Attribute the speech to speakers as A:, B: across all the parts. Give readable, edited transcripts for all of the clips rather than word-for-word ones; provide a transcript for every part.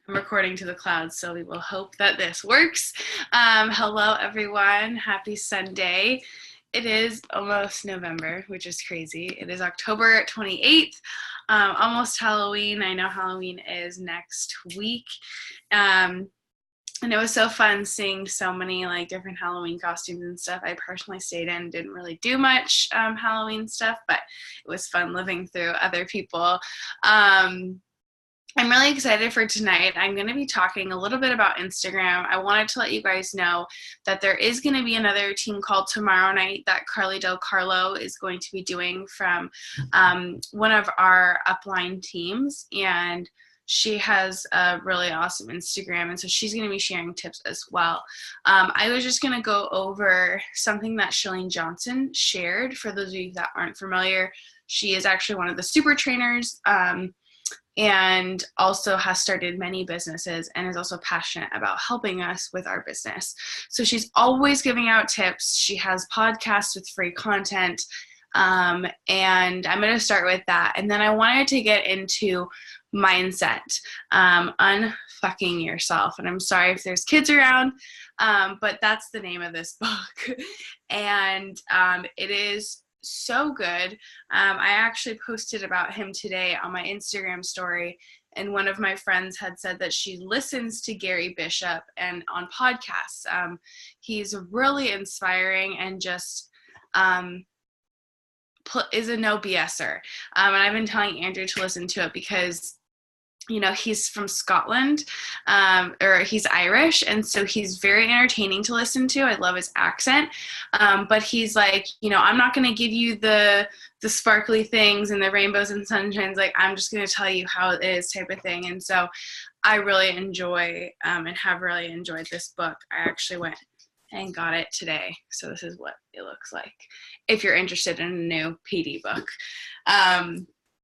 A: I'm recording to the clouds, so we will hope that this works. Hello, everyone. Happy Sunday. It is almost November, which is crazy. It is October 28th, almost Halloween. I know Halloween is next week. And it was so fun seeing so many different Halloween costumes and stuff. I personally stayed in, didn't really do much Halloween stuff, but it was fun living through other people. I'm really excited for tonight. I'm going to be talking a little bit about Instagram. I wanted to let you guys know that there is going to be another team call tomorrow night that Carly Del Carlo is going to be doing from one of our upline teams, and she has a really awesome Instagram, and so she's going to be sharing tips as well. I was just going to go over something that Chalene Johnson shared. For those of you that aren't familiar, she is actually one of the super trainers, and also has started many businesses and is also passionate about helping us with our business. So she's always giving out tips. She has podcasts with free content, and I'm going to start with that. And then I wanted to get into mindset, unfucking yourself. And I'm sorry if there's kids around, but that's the name of this book. And it is so good. I actually posted about him today on my Instagram story, and one of my friends had said that she listens to Gary Bishop and on podcasts. He's really inspiring and just is a no BSer. And I've been telling Andrew to listen to it because he's from Scotland, or he's Irish, and so he's very entertaining to listen to. I love his accent, but he's like, I'm not going to give you the sparkly things and the rainbows and sunshines. I'm just going to tell you how it is, type of thing. And so I really enjoy and have really enjoyed this book. I actually went and got it today, so this is what it looks like if you're interested in a new PD book.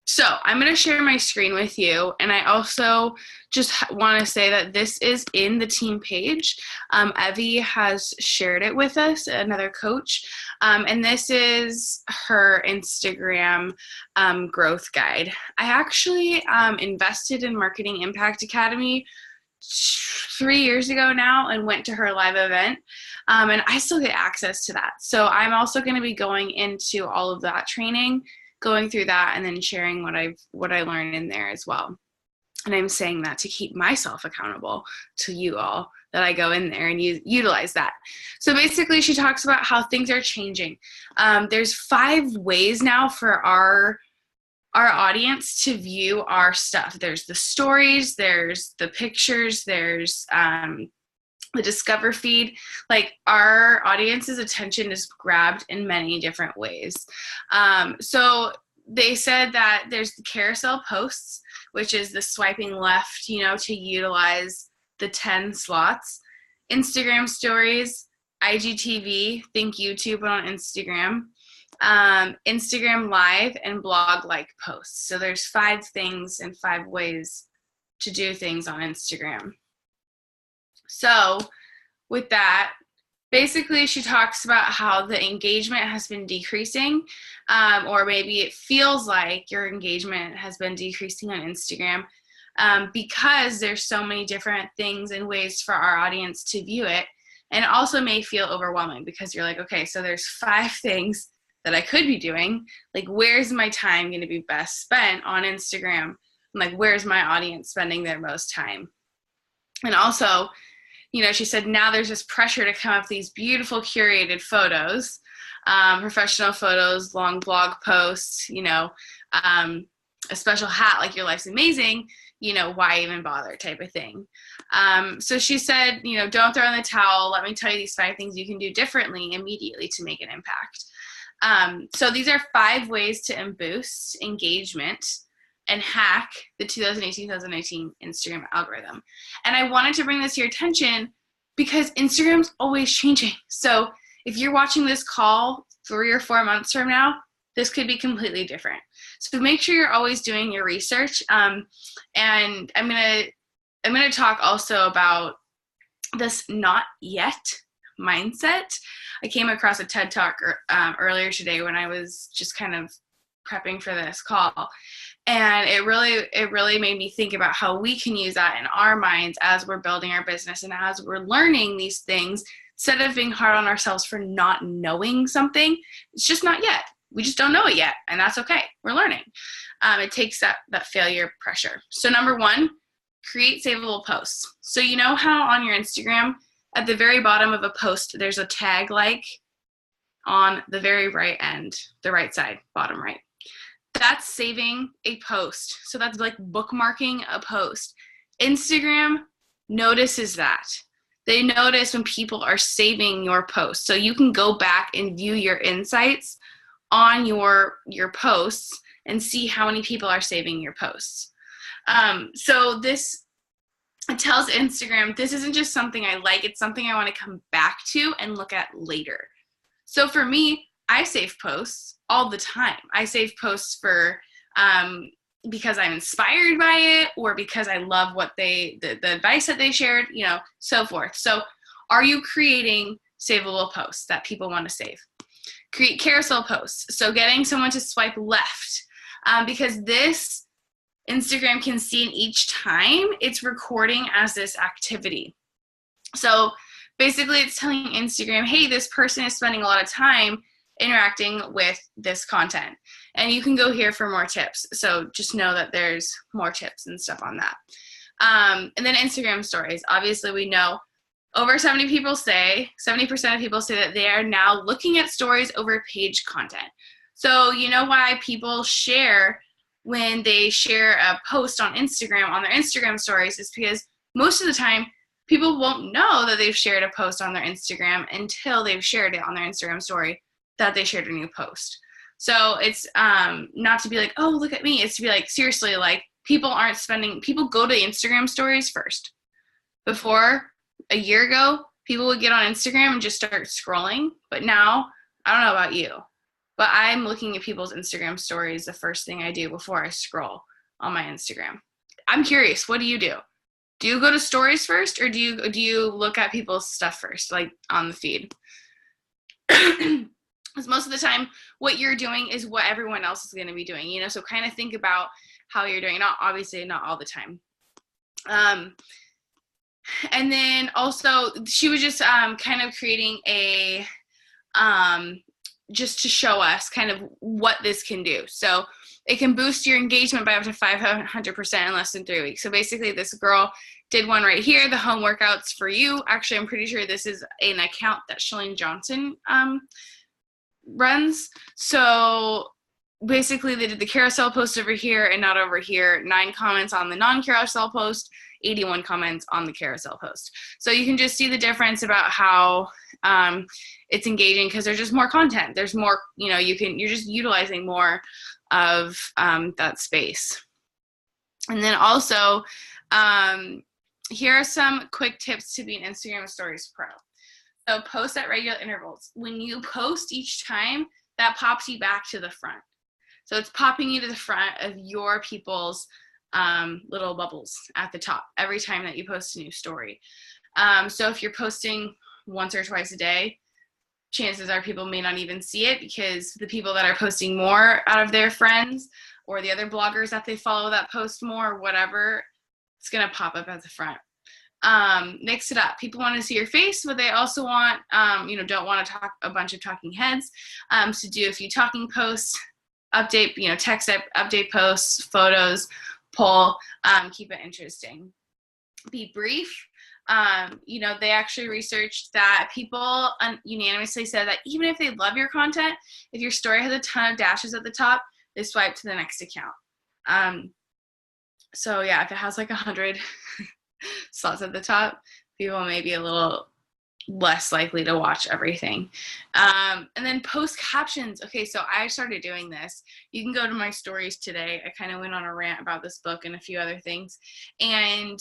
A: So I'm going to share my screen with you, and I also just want to say that this is in the team page. Evie has shared it with us, another coach, and this is her Instagram growth guide. I actually invested in Marketing Impact Academy 3 years ago now and went to her live event, and I still get access to that. So I'm also going to be going into all of that training, going through that, and then sharing what I learned in there as well. And I'm saying that to keep myself accountable to you all, that I go in there and utilize that. So basically, she talks about how things are changing. There's 5 ways now for our audience to view our stuff. There's the stories, there's the pictures, there's the discover feed. Our audience's attention is grabbed in many different ways. So they said that there's the carousel posts, which is the swiping left, to utilize the 10 slots. Instagram stories, IGTV, think YouTube, but on Instagram. Instagram live, and blog posts. So there's 5 things and 5 ways to do things on Instagram. So with that, basically she talks about how the engagement has been decreasing, or maybe it feels like your engagement has been decreasing on Instagram, because there's so many different things and ways for our audience to view it. And it also may feel overwhelming because you're like, okay, so there's 5 things that I could be doing. Where's my time going to be best spent on Instagram? Where's my audience spending their most time? And also, she said now there's this pressure to come up with these beautiful curated photos, professional photos, long blog posts, a special hat, your life's amazing, why even bother, type of thing. So she said, don't throw in the towel. Let me tell you these 5 things you can do differently immediately to make an impact. So these are 5 ways to boost engagement and hack the 2018-2019 Instagram algorithm. And I wanted to bring this to your attention because Instagram's always changing. So if you're watching this call 3 or 4 months from now, this could be completely different. So make sure you're always doing your research. And I'm gonna talk also about this not yet mindset. I came across a TED Talk earlier today when I was just kind of prepping for this call. And it really made me think about how we can use that in our minds as we're building our business and as we're learning these things, instead of being hard on ourselves for not knowing something. It's just not yet. We just don't know it yet, and that's okay. We're learning. It takes that failure pressure. So number 1, create savable posts. So you know how on your Instagram, at the very bottom of a post, there's a tag like on the very right end, the right side, bottom right. That's saving a post. So that's like bookmarking a post. Instagram notices that. They notice when people are saving your post. So you can go back and view your insights on your posts and see how many people are saving your posts. So this, it tells Instagram, this isn't just something I like, it's something I want to come back to and look at later. So for me, I save posts all the time. I save posts for because I'm inspired by it, or because I love what the advice that they shared, so forth. So are you creating savable posts that people want to save? Create carousel posts. So getting someone to swipe left, because this Instagram can see in each time it's recording as this activity. So basically it's telling Instagram, hey, this person is spending a lot of time interacting with this content. And you can go here for more tips. So just know that there's more tips and stuff on that. And then Instagram stories. Obviously, we know over 70% of people say that they are now looking at stories over page content. So you know why people share when they share a post on Instagram, on their Instagram stories, is because most of the time people won't know that they've shared a post on their Instagram until they've shared it on their Instagram story that they shared a new post. So it's not to be like, oh, look at me. It's to be like, seriously, like people go to Instagram stories first. Before, a year ago, people would get on Instagram and just start scrolling. But now, I don't know about you, but I'm looking at people's Instagram stories the first thing I do before I scroll on my Instagram. I'm curious, what do you do? Do you go to stories first, or do you look at people's stuff first, like on the feed? Because most of the time, what you're doing is what everyone else is going to be doing, so kind of think about how you're doing. Not all the time. And then also, she was just kind of creating a, just to show us kind of what this can do. So it can boost your engagement by up to 500% in less than 3 weeks. So basically, this girl did one right here, the home workouts for you. Actually, I'm pretty sure this is an account that Chalene Johnson runs. So basically, they did the carousel post over here and not over here. 9 comments on the non-carousel post, 81 comments on the carousel post. So you can just see the difference about how it's engaging, because there's just more content. There's more, you're just utilizing more of that space. And then also, here are some quick tips to be an Instagram Stories Pro. So post at regular intervals. When you post each time, that pops you back to the front. So it's popping you to the front of your people's little bubbles at the top every time that you post a new story. So if you're posting once or twice a day, chances are people may not even see it, because the people that are posting more out of their friends, or the other bloggers that they follow that post more, or whatever, it's going to pop up at the front. Mix it up. People want to see your face, but they also want, don't want to talk a bunch of talking heads. So do a few talking posts, update, text update posts, photos, poll, keep it interesting. Be brief. They actually researched that people unanimously said that even if they love your content, if your story has a ton of dashes at the top, they swipe to the next account. So yeah, if it has like 100 slots at the top, people may be a little less likely to watch everything. And then post captions. Okay, so I started doing this. You can go to my stories today. I kind of went on a rant about this book and a few other things. And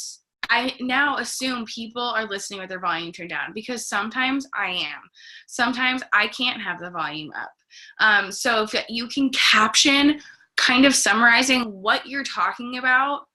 A: I now assume people are listening with their volume turned down, because sometimes I am. Sometimes I can't have the volume up. So if you can caption kind of summarizing what you're talking about,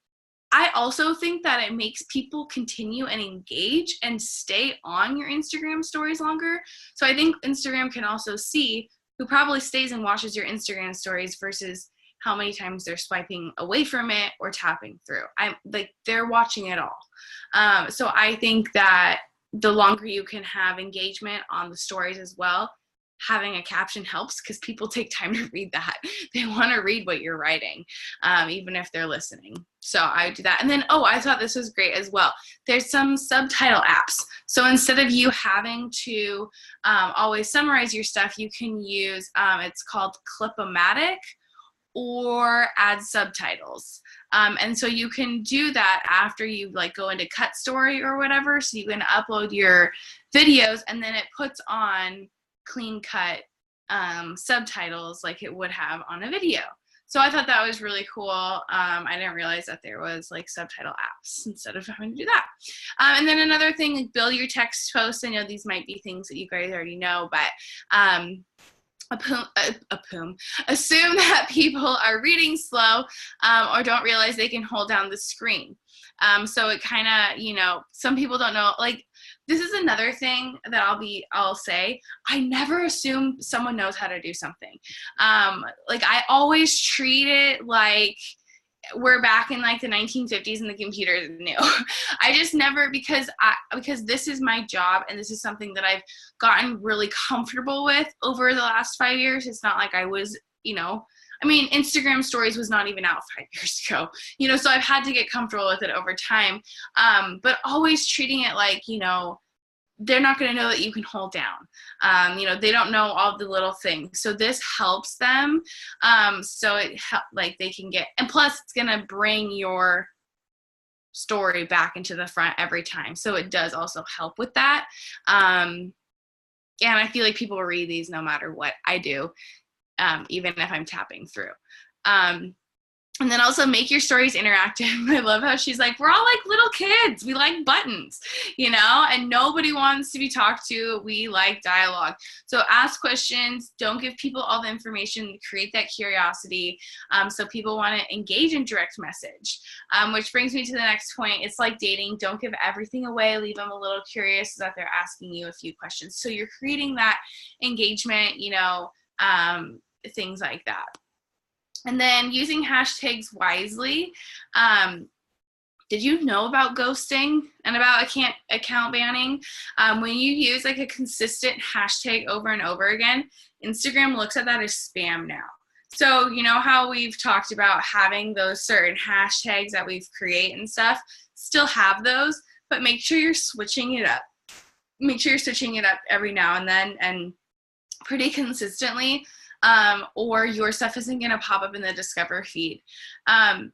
A: I also think that it makes people continue and engage and stay on your Instagram stories longer. So I think Instagram can also see who probably stays and watches your Instagram stories versus how many times they're swiping away from it or tapping through. I'm like, they're watching it all. So I think that the longer you can have engagement on the stories as well, having a caption helps, because people take time to read that. They want to read what you're writing, even if they're listening. So I do that. And then, I thought this was great as well. There's some subtitle apps. So instead of you having to always summarize your stuff, you can use, it's called Clip-O-Matic or add subtitles. And so you can do that after you like go into Cut Story or whatever. So you can upload your videos and then it puts on clean cut subtitles like it would have on a video. So I thought that was really cool. I didn't realize that there was like subtitle apps instead of having to do that. And then another thing, like build your text posts. I know these might be things that you guys already know, but assume that people are reading slow or don't realize they can hold down the screen. So it kind of, some people don't know, like, this is another thing that I'll say, I never assume someone knows how to do something. Like I always treat it like we're back in like the 1950s and the computer is new. I just never, because this is my job and this is something that I've gotten really comfortable with over the last 5 years. It's not like I was, Instagram stories was not even out 5 years ago, so I've had to get comfortable with it over time. But always treating it like, they're not going to know that you can hold down. They don't know all the little things. So this helps them. So like they can get, and plus it's going to bring your story back into the front every time. So it does also help with that. And I feel like people read these no matter what I do. Even if I'm tapping through. And then also make your stories interactive. I love how she's like, we're all like little kids. We like buttons, and nobody wants to be talked to. We like dialogue. So ask questions. Don't give people all the information. Create that curiosity. So people want to engage in direct message, which brings me to the next point. It's like dating. Don't give everything away. Leave them a little curious so that they're asking you a few questions. So you're creating that engagement, things like that. And then using hashtags wisely. Did you know about ghosting and about account banning? When you use like a consistent hashtag over and over again, Instagram looks at that as spam now. So you know how we've talked about having those certain hashtags that we've created and stuff, still have those, but make sure you're switching it up. Make sure you're switching it up every now and then and pretty consistently. Or your stuff isn't going to pop up in the Discover feed. And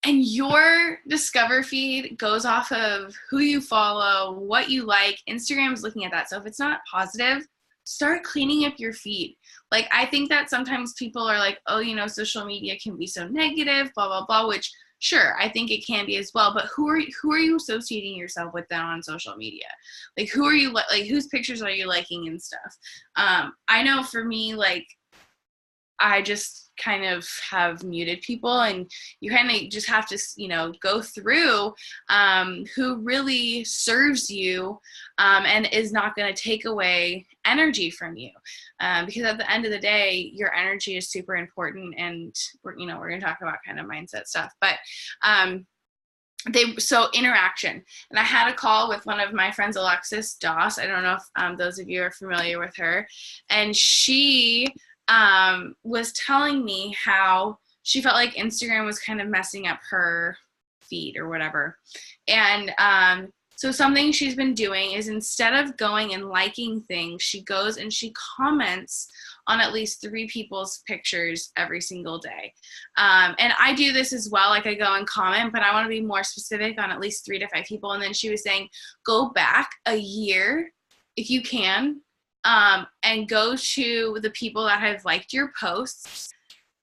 A: your Discover feed goes off of who you follow, what you like. Instagram's looking at that. So if it's not positive, start cleaning up your feed. Like, I think that sometimes people are like, social media can be so negative, blah, blah, blah, which sure, I think it can be as well, but who are you associating yourself with then on social media? Like, who are you, like, whose pictures are you liking and stuff? I know for me, like, I just kind of have muted people, and you kind of just have to, go through who really serves you and is not going to take away energy from you. Because at the end of the day, your energy is super important, and we're going to talk about kind of mindset stuff, but so interaction. And I had a call with one of my friends, Alexis Doss. I don't know if those of you are familiar with her, and she was telling me how she felt like Instagram was kind of messing up her feed or whatever. And so something she's been doing is, instead of going and liking things, she goes and she comments on at least 3 people's pictures every single day. And I do this as well. Like, I go and comment, but I want to be more specific on at least 3 to 5 people. And then she was saying, go back a year if you can, and go to the people that have liked your posts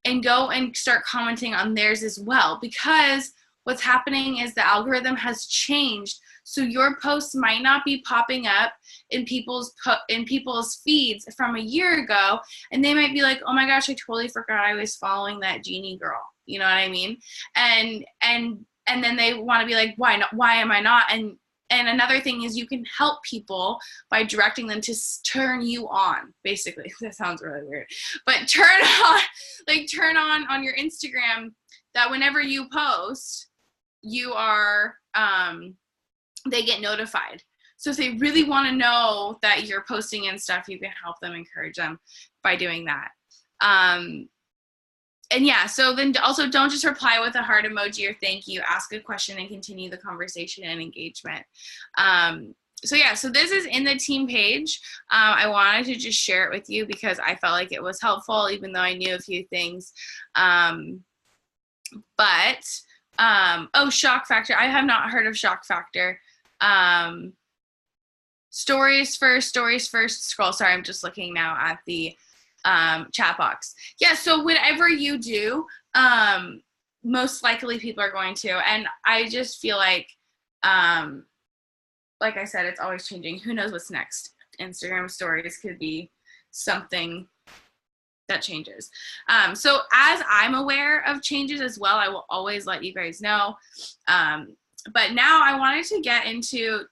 A: and go and start commenting on theirs as well. Because what's happening is the algorithm has changed. So your posts might not be popping up in people's feeds from a year ago, and they might be like, oh my gosh, I totally forgot I was following that Jeannie girl. You know what I mean? And then they want to be like, why not? Why am I not? And And another thing is you can help people by directing them to turn you on, basically. That sounds really weird. But turn on your Instagram that whenever you post, you are, they get notified. So if they really want to know that you're posting and stuff, you can help them, encourage them by doing that. And yeah, so then also don't just reply with a heart emoji or thank you. Ask a question and continue the conversation and engagement. So yeah, so this is in the team page. I wanted to just share it with you because I felt like it was helpful, even though I knew a few things. Oh, Shock Factor. I have not heard of Shock Factor. Stories first, scroll. Sorry, I'm just looking now at the chat box. Yeah, so whatever you do, most likely people are going to, and I just feel like I said, it's always changing. Who knows what's next? Instagram stories could be something that changes. So as I'm aware of changes as well, I will always let you guys know. But now I wanted to get into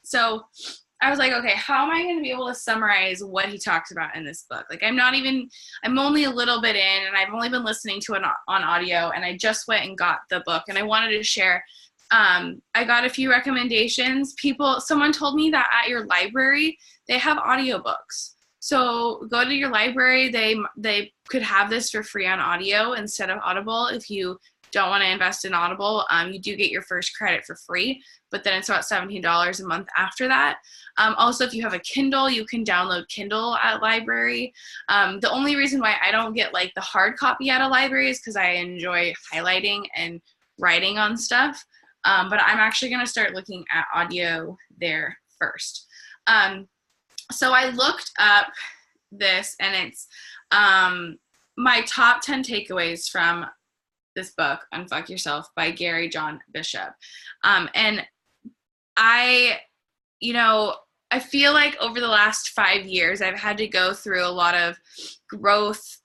A: so I was like, okay, how am I going to be able to summarize what he talks about in this book? Like, I'm only a little bit in, and I've only been listening to it on audio, and I just went and got the book, and I wanted to share. I got a few recommendations. Someone told me that at your library, they have audiobooks. So go to your library. They could have this for free on audio instead of Audible. If you don't want to invest in Audible, you do get your first credit for free, but then it's about $17 a month after that. Also, if you have a Kindle, you can download Kindle at library. The only reason why I don't get like the hard copy at a library is because I enjoy highlighting and writing on stuff. But I'm actually going to start looking at audio there first. So I looked up this, and it's my top 10 takeaways from this book, Unfuck Yourself by Gary John Bishop. And I feel like over the last 5 years, I've had to go through a lot of growth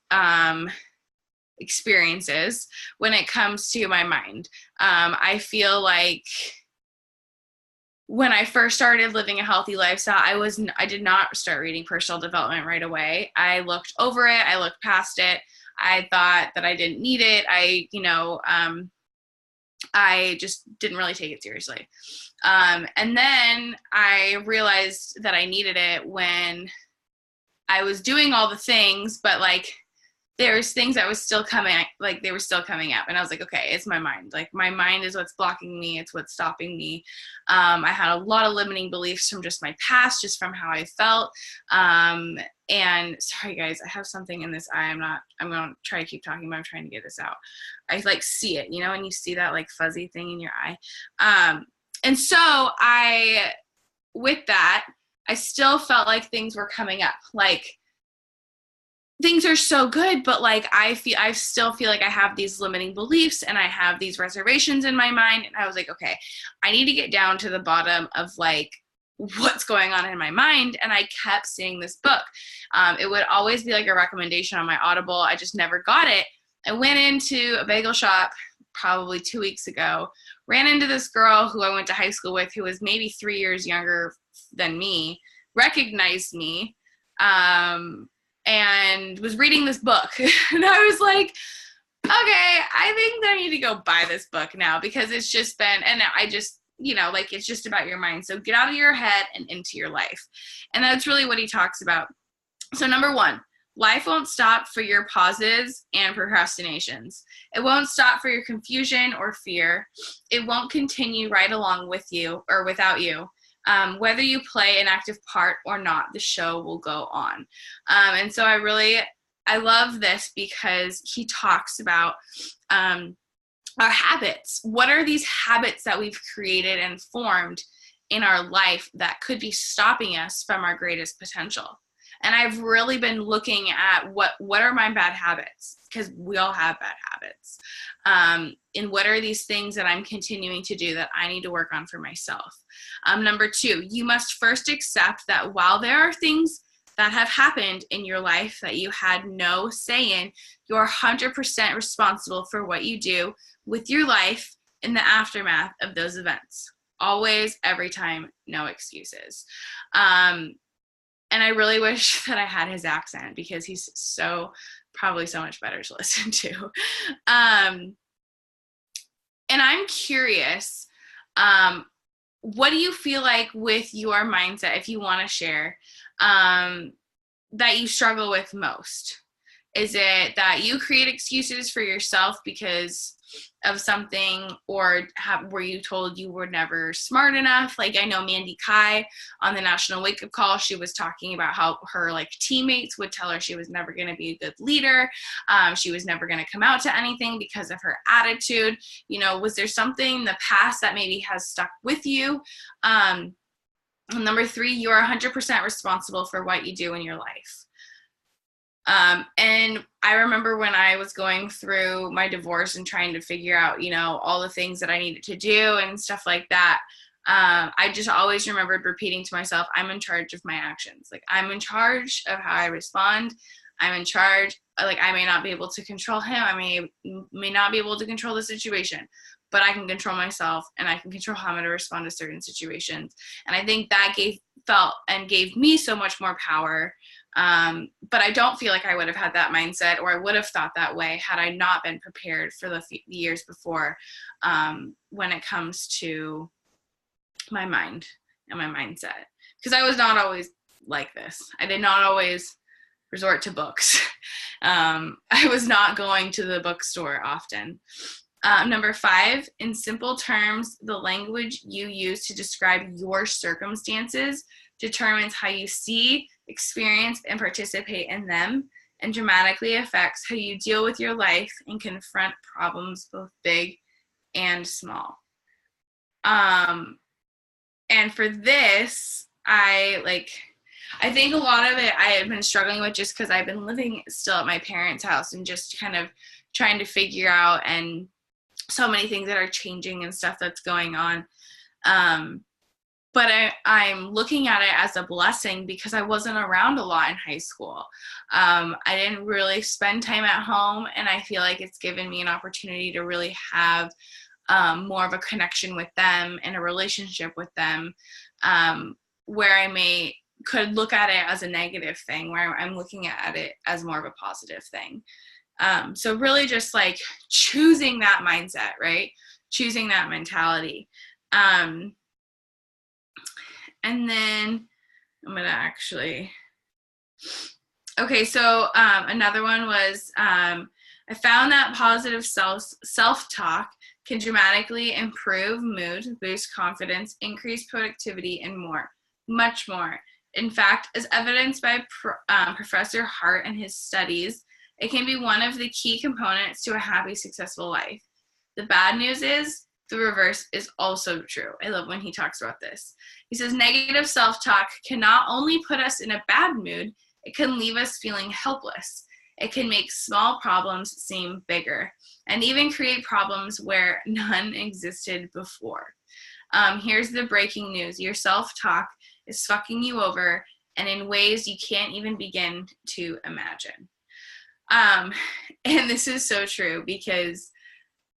A: experiences when it comes to my mind. I feel like when I first started living a healthy lifestyle, I did not start reading personal development right away. I looked over it. I looked past it. I thought that I didn't need it. I just didn't really take it seriously. And then I realized that I needed it when I was doing all the things, but like there was things that was still coming, like they were still coming up. And I was like, okay, it's my mind. Like my mind is what's blocking me. It's what's stopping me. I had a lot of limiting beliefs from just my past, just from how I felt. And sorry guys, I have something in this eye. I'm going to try to keep talking, but I'm trying to get this out. I like see it, and you see that like fuzzy thing in your eye. And so with that, I still felt like things were coming up. Like things are so good, but like I still feel like I have these limiting beliefs and I have these reservations in my mind. And I was like, okay, I need to get down to the bottom of like what's going on in my mind. And I kept seeing this book. It would always be like a recommendation on my Audible. I just never got it. I went into a bagel shop probably 2 weeks ago, ran into this girl who I went to high school with, who was maybe 3 years younger than me, recognized me, and was reading this book. And I was like, okay, I think I need to go buy this book now, because it's just been, and I just, like it's just about your mind. So get out of your head and into your life. And that's really what he talks about. So number 1, life won't stop for your pauses and procrastinations. It won't stop for your confusion or fear. It won't continue right along with you or without you. Whether you play an active part or not, the show will go on. And so I love this because he talks about our habits. What are these habits that we've created and formed in our life that could be stopping us from our greatest potential? And I've really been looking at what are my bad habits, because we all have bad habits. And what are these things that I'm continuing to do that I need to work on for myself? Number 2, you must first accept that while there are things that have happened in your life that you had no say in, you're 100% responsible for what you do with your life in the aftermath of those events. Always, every time, no excuses. And I really wish that I had his accent because he's probably so much better to listen to. And I'm curious, what do you feel like with your mindset, if you want to share, that you struggle with most? Is it that you create excuses for yourself because of something, or were you told you were never smart enough? Like, I know Mandy Kai on the National Wake Up Call, she was talking about how her like teammates would tell her she was never going to be a good leader. She was never going to come out to anything because of her attitude. Was there something in the past that maybe has stuck with you? Number 3, you are 100% responsible for what you do in your life. And I remember when I was going through my divorce and trying to figure out, all the things that I needed to do and stuff like that. I just always remembered repeating to myself, I'm in charge of my actions. Like, I'm in charge of how I respond. I'm in charge. Like, I may not be able to control him. I may not be able to control the situation, but I can control myself, and I can control how I'm going to respond to certain situations. And I think that gave me so much more power. But I don't feel like I would have had that mindset, or I would have thought that way had I not been prepared for the years before, when it comes to my mind and my mindset. Because I was not always like this. I did not always resort to books. I was not going to the bookstore often. Number 5, in simple terms, the language you use to describe your circumstances determines how you see, experience, and participate in them, and dramatically affects how you deal with your life and confront problems, both big and small. And for this, I think a lot of it I have been struggling with just because I've been living still at my parents' house and just kind of trying to figure out, and so many things that are changing and stuff that's going on. But I'm looking at it as a blessing because I wasn't around a lot in high school. I didn't really spend time at home, and I feel like it's given me an opportunity to really have more of a connection with them and a relationship with them, where I could look at it as a negative thing, where I'm looking at it as more of a positive thing. So really just like choosing that mindset, right? Choosing that mentality. And then I'm going to so another one was, I found that positive self-talk can dramatically improve mood, boost confidence, increase productivity, and much more. In fact, as evidenced by Professor Hart and his studies, it can be one of the key components to a happy, successful life. The bad news is the reverse is also true. I love when he talks about this. He says negative self-talk can not only put us in a bad mood, it can leave us feeling helpless. It can make small problems seem bigger, and even create problems where none existed before. Here's the breaking news. Your self-talk is fucking you over, and in ways you can't even begin to imagine. And this is so true because,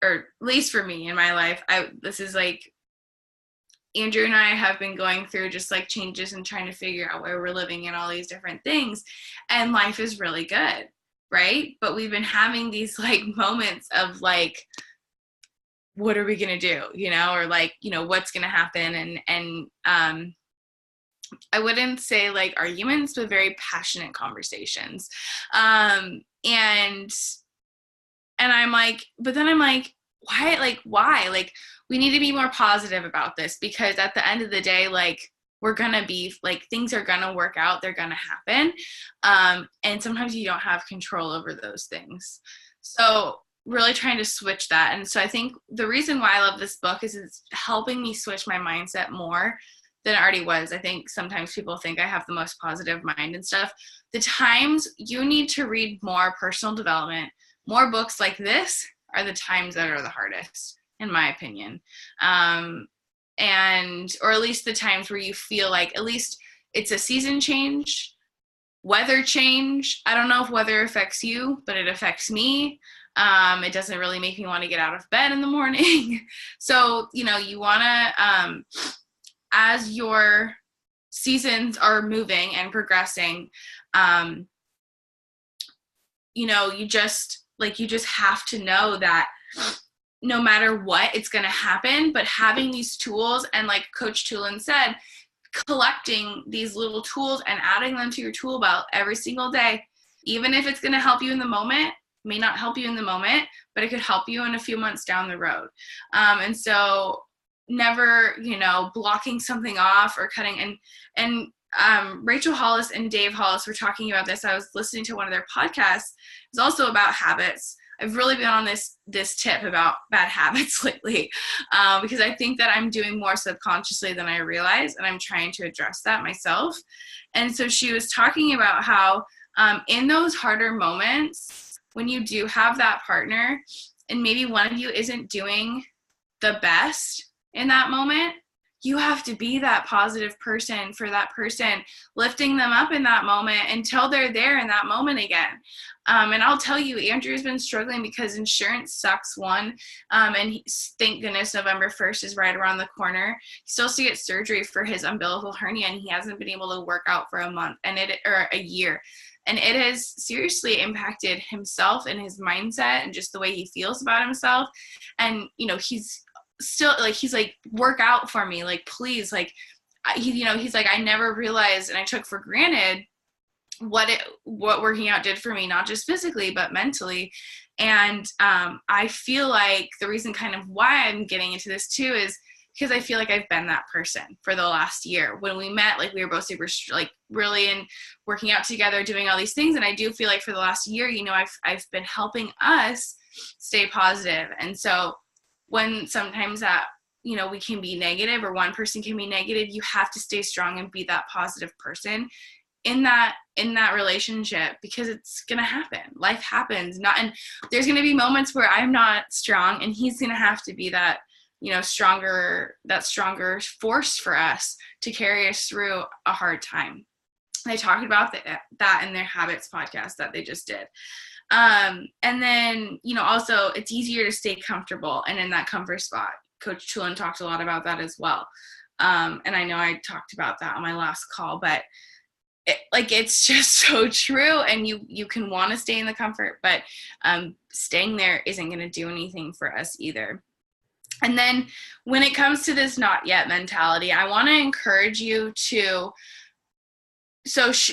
A: or at least for me in my life, this is like, Andrew and I have been going through just like changes and trying to figure out where we're living and all these different things. And life is really good, right? But we've been having these like moments of like, what are we going to do? Or like, what's going to happen? And I wouldn't say like arguments, but very passionate conversations. And I'm like, but then I'm like, why? Like, we need to be more positive about this, because at the end of the day, like, we're going to be like, things are going to work out. They're going to happen. And sometimes you don't have control over those things. So really trying to switch that. And so I think the reason why I love this book is it's helping me switch my mindset more than it already was. I think sometimes people think I have the most positive mind and stuff. The times you need to read more personal development, more books like this, are the times that are the hardest, in my opinion. Or at least the times where you feel like at least it's a season change, weather change. I don't know if weather affects you, but it affects me. It doesn't really make me want to get out of bed in the morning. So, you know, you want to, as your seasons are moving and progressing, you know, you just have to know that no matter what, it's going to happen. But having these tools, and like Coach Tulin said, collecting these little tools and adding them to your tool belt every single day, even if it's going to help you in the moment, may not help you in the moment, but it could help you in a few months down the road. And so never, you know, blocking something off or cutting. And Rachel Hollis and Dave Hollis were talking about this. I was listening to one of their podcasts. It's also about habits. I've really been on this tip about bad habits lately, because I think that I'm doing more subconsciously than I realize, and I'm trying to address that myself. And so she was talking about how in those harder moments, when you do have that partner and maybe one of you isn't doing the best in that moment, you have to be that positive person for that person, lifting them up in that moment until they're there in that moment again. And I'll tell you, Andrew's been struggling because insurance sucks, one. And thank goodness November 1st is right around the corner. He still has to get surgery for his umbilical hernia, and he hasn't been able to work out for a month or a year. And it has seriously impacted himself and his mindset and just the way he feels about himself. And, you know, he's still like, he's like, work out for me, like, please, like, he's like, I never realized, and I took for granted what working out did for me, not just physically but mentally. And I feel like the reason kind of why I'm getting into this too is because I feel like I've been that person for the last year. When we met, like, we were both super, like, really in working out together, doing all these things. And I do feel like for the last year, you know, I've been helping us stay positive. And so when sometimes that, you know, we can be negative, or one person can be negative, you have to stay strong and be that positive person in that relationship, because it's gonna happen. Life happens. And there's gonna be moments where I'm not strong, and he's gonna have to be that, you know, stronger force for us to carry us through a hard time. They talked about that in their habits podcast that they just did. And then, you know, also it's easier to stay comfortable and in that comfort spot. Coach Tulin talked a lot about that as well. And I know I talked about that on my last call, but it's just so true. And you can want to stay in the comfort, but staying there isn't going to do anything for us either. And then when it comes to this not yet mentality, I want to encourage you to,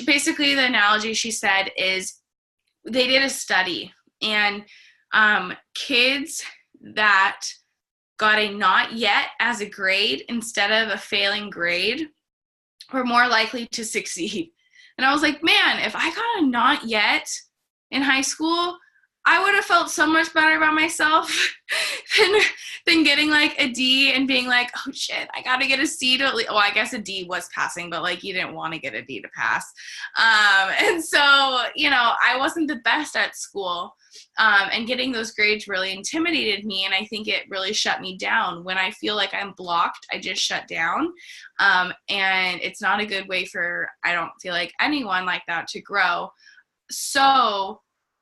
A: basically the analogy she said is, they did a study, and kids that got a not yet as a grade instead of a failing grade were more likely to succeed. And I was like, man, if I got a not yet in high school, I would have felt so much better about myself than getting like a D and being like, oh shit, I got to get a C to, well, I guess a D was passing, but like, you didn't want to get a D to pass. And so, you know, I wasn't the best at school, and getting those grades really intimidated me. And I think it really shut me down. When I feel like I'm blocked, I just shut down. And it's not a good way for, I don't feel like, anyone like that to grow. So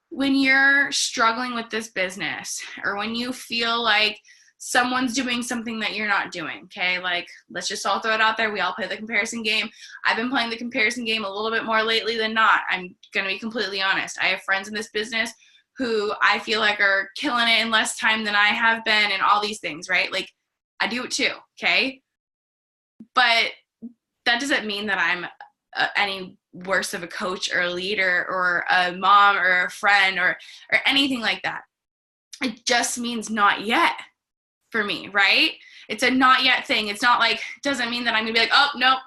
A: when you're struggling with this business, or when you feel like someone's doing something that you're not doing, okay, like, let's just all throw it out there. We all play the comparison game. I've been playing the comparison game a little bit more lately than not. I'm going to be completely honest. I have friends in this business who I feel like are killing it in less time than I have been, and all these things, right? Like, I do it too, okay? But that doesn't mean that I'm any worse of a coach or a leader or a mom or a friend or anything like that. It just means not yet for me, right? It's a not yet thing. It's not like, doesn't mean that I'm gonna be like, oh, nope,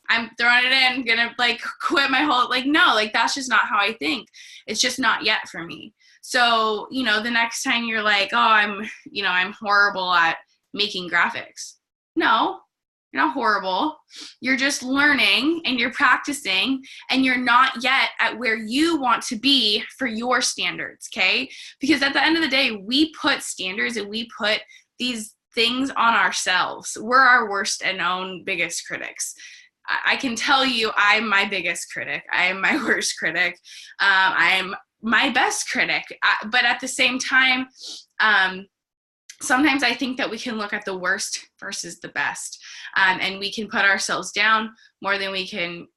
A: I'm throwing it in, gonna like quit my whole, like, no, like, that's just not how I think. It's just not yet for me. So, you know, the next time you're like, oh, I'm horrible at making graphics. No, you're not horrible. You're just learning and you're practicing, and you're not yet at where you want to be for your standards, okay? Because at the end of the day, we put standards and we put these things on ourselves. We're our worst and own biggest critics. I can tell you I'm my biggest critic. I am my worst critic. I'm my best critic. But at the same time, sometimes I think that we can look at the worst versus the best, and we can put ourselves down more than we can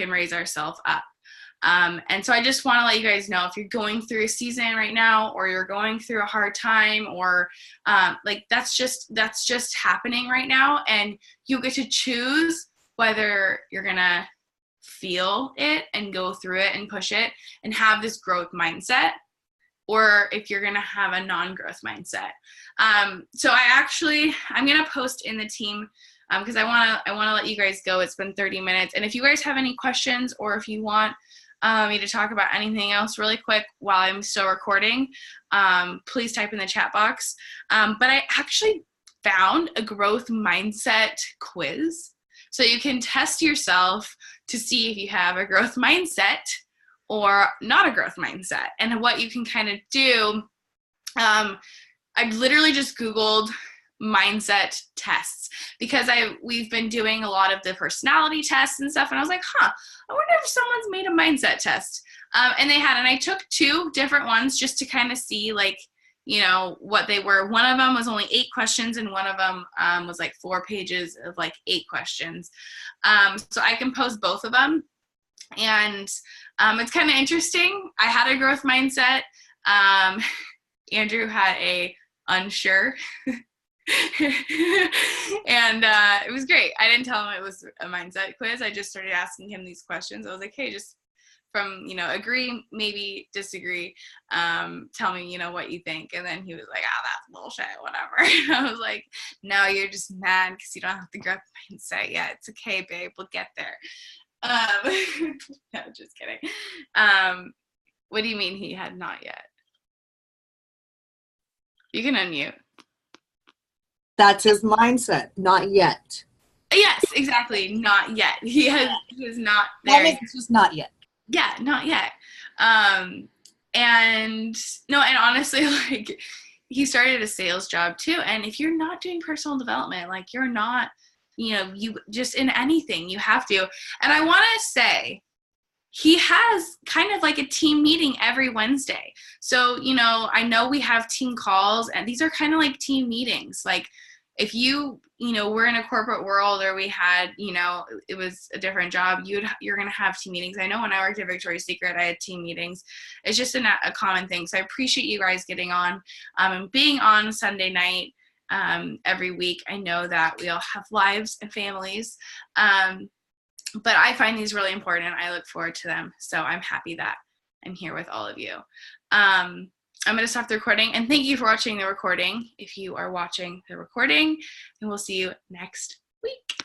A: raise ourselves up. And so I just want to let you guys know, if you're going through a season right now, or you're going through a hard time, or like that's just happening right now, and you get to choose whether you're gonna feel it and go through it and push it and have this growth mindset, or if you're gonna have a non-growth mindset. So I'm gonna post in the team, because I wanna let you guys go. It's been 30 minutes, and if you guys have any questions, or if you want me to talk about anything else really quick while I'm still recording, please type in the chat box. But I actually found a growth mindset quiz, so you can test yourself to see if you have a growth mindset or not a growth mindset. And what you can kind of do, I literally just Googled mindset tests, because we've been doing a lot of the personality tests and stuff, and I was like, I wonder if someone's made a mindset test. And they had, and I took 2 different ones just to kind of see, like, you know, what they were. One of them was only 8 questions, and one of them was like 4 pages of like 8 questions. So I can post both of them, and it's kind of interesting. I had a growth mindset. Andrew had a unsure. And it was great. I didn't tell him it was a mindset quiz. I just started asking him these questions. I was like, hey, just from, you know, agree, maybe disagree, tell me, you know, what you think. And then he was like, that's bullshit, whatever. And I was like, no, you're just mad because you don't have the growth mindset yet. It's okay, babe, we'll get there. No, just kidding. What do you mean he had not yet? You can unmute.
B: That's his mindset. Not yet.
A: Yes, exactly. Not yet. He is not there.
B: It's just not yet.
A: Yeah, not yet. And honestly, like, he started a sales job too. And if you're not doing personal development, like, you're not, you know, you just in anything, you have to. And I want to say, he has kind of like a team meeting every Wednesday. So, you know, I know we have team calls, and these are kind of like team meetings. Like, if we're in a corporate world, or we had, you know, it was a different job, you're going to have team meetings. I know when I worked at Victoria's Secret, I had team meetings. It's just a common thing. So I appreciate you guys getting on and being on Sunday night every week. I know that we all have lives and families. But I find these really important, and I look forward to them. So I'm happy that I'm here with all of you. I'm going to stop the recording, and thank you for watching the recording if you are watching the recording, and we'll see you next week.